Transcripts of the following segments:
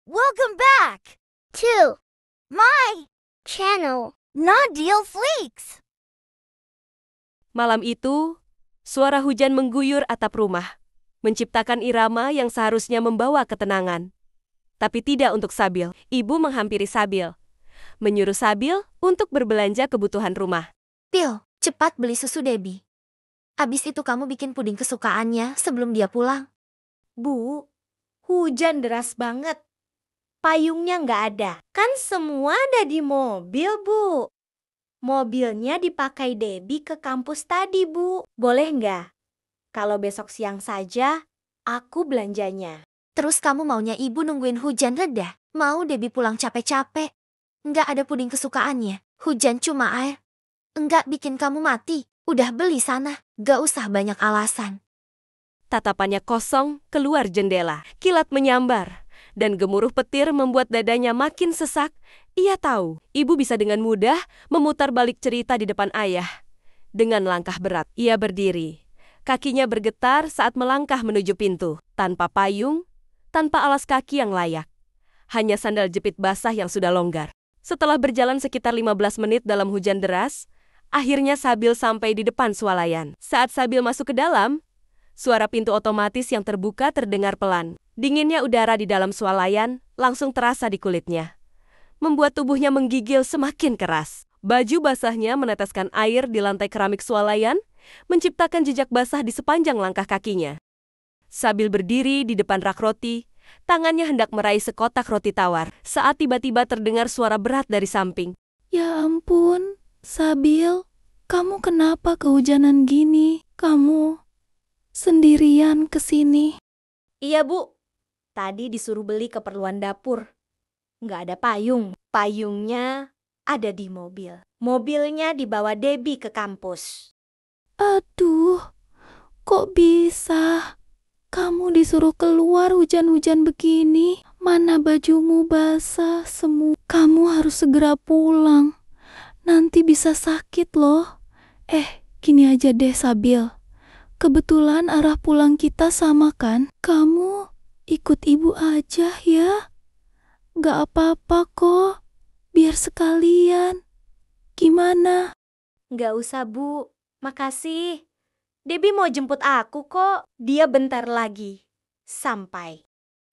Welcome back to my channel, Nadil Flakes. Malam itu, suara hujan mengguyur atap rumah, menciptakan irama yang seharusnya membawa ketenangan. Tapi tidak untuk Sabil. Ibu menghampiri Sabil, menyuruh Sabil untuk berbelanja kebutuhan rumah. Pil, cepat beli susu Debbie. Abis itu kamu bikin puding kesukaannya sebelum dia pulang. Bu, hujan deras banget. Payungnya nggak ada. Kan semua ada di mobil, Bu. Mobilnya dipakai Debbie ke kampus tadi, Bu. Boleh nggak? Kalau besok siang saja, aku belanjanya. Terus kamu maunya ibu nungguin hujan reda? Mau Debbie pulang capek-capek? Nggak ada puding kesukaannya. Hujan cuma air. Nggak bikin kamu mati. Udah beli sana. Gak usah banyak alasan. Tatapannya kosong keluar jendela. Kilat menyambar, dan gemuruh petir membuat dadanya makin sesak. Ia tahu, ibu bisa dengan mudah memutar balik cerita di depan ayah. Dengan langkah berat, ia berdiri. Kakinya bergetar saat melangkah menuju pintu. Tanpa payung, tanpa alas kaki yang layak. Hanya sandal jepit basah yang sudah longgar. Setelah berjalan sekitar 15 menit dalam hujan deras, akhirnya Sabil sampai di depan swalayan. Saat Sabil masuk ke dalam, suara pintu otomatis yang terbuka terdengar pelan. Dinginnya udara di dalam swalayan langsung terasa di kulitnya, membuat tubuhnya menggigil semakin keras. Baju basahnya meneteskan air di lantai keramik swalayan, menciptakan jejak basah di sepanjang langkah kakinya. Sabil berdiri di depan rak roti, tangannya hendak meraih sekotak roti tawar, saat tiba-tiba terdengar suara berat dari samping. Ya ampun, Sabil, kamu kenapa kehujanan gini? Kamu sendirian ke sini? Iya, Bu. Tadi disuruh beli keperluan dapur. Nggak ada payung. Payungnya ada di mobil. Mobilnya dibawa Debbie ke kampus. Aduh, kok bisa? Kamu disuruh keluar hujan-hujan begini? Mana bajumu basah semua? Kamu harus segera pulang. Nanti bisa sakit loh. Gini aja deh Sabil. Kebetulan arah pulang kita sama kan? Kamu ikut ibu aja ya. Gak apa-apa kok. Biar sekalian. Gimana? Nggak usah, Bu. Makasih. Debbie mau jemput aku kok. Dia bentar lagi sampai.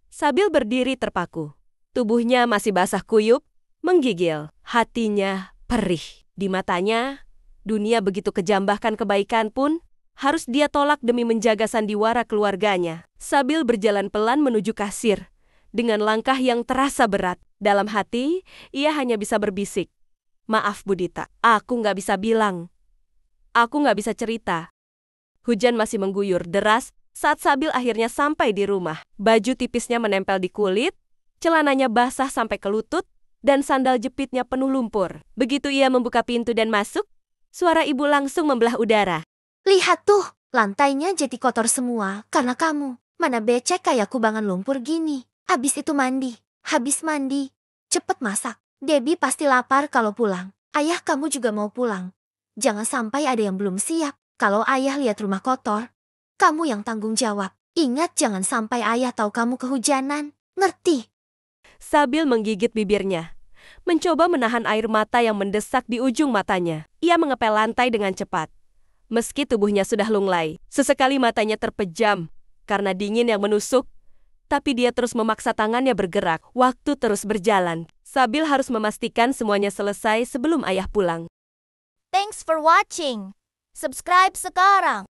Sabil berdiri terpaku. Tubuhnya masih basah kuyup, menggigil. Hatinya perih. Di matanya, dunia begitu kejam, bahkan kebaikan pun harus dia tolak demi menjaga sandiwara keluarganya. Sabil berjalan pelan menuju kasir, dengan langkah yang terasa berat. Dalam hati, ia hanya bisa berbisik, "Maaf Budita, aku nggak bisa bilang. Aku nggak bisa cerita." Hujan masih mengguyur deras saat Sabil akhirnya sampai di rumah. Baju tipisnya menempel di kulit, celananya basah sampai ke lutut, dan sandal jepitnya penuh lumpur. Begitu ia membuka pintu dan masuk, suara ibu langsung membelah udara. Lihat tuh, lantainya jadi kotor semua karena kamu. Mana becek kayak kubangan lumpur gini. Abis itu mandi. Habis mandi, cepet masak. Debbie pasti lapar kalau pulang. Ayah kamu juga mau pulang. Jangan sampai ada yang belum siap. Kalau ayah lihat rumah kotor, kamu yang tanggung jawab. Ingat jangan sampai ayah tahu kamu kehujanan. Ngerti? Sabil menggigit bibirnya, mencoba menahan air mata yang mendesak di ujung matanya. Ia mengepel lantai dengan cepat. Meski tubuhnya sudah lunglai, sesekali matanya terpejam karena dingin yang menusuk, tapi dia terus memaksa tangannya bergerak. Waktu terus berjalan. Sabil harus memastikan semuanya selesai sebelum ayah pulang. Thanks for watching. Subscribe sekarang.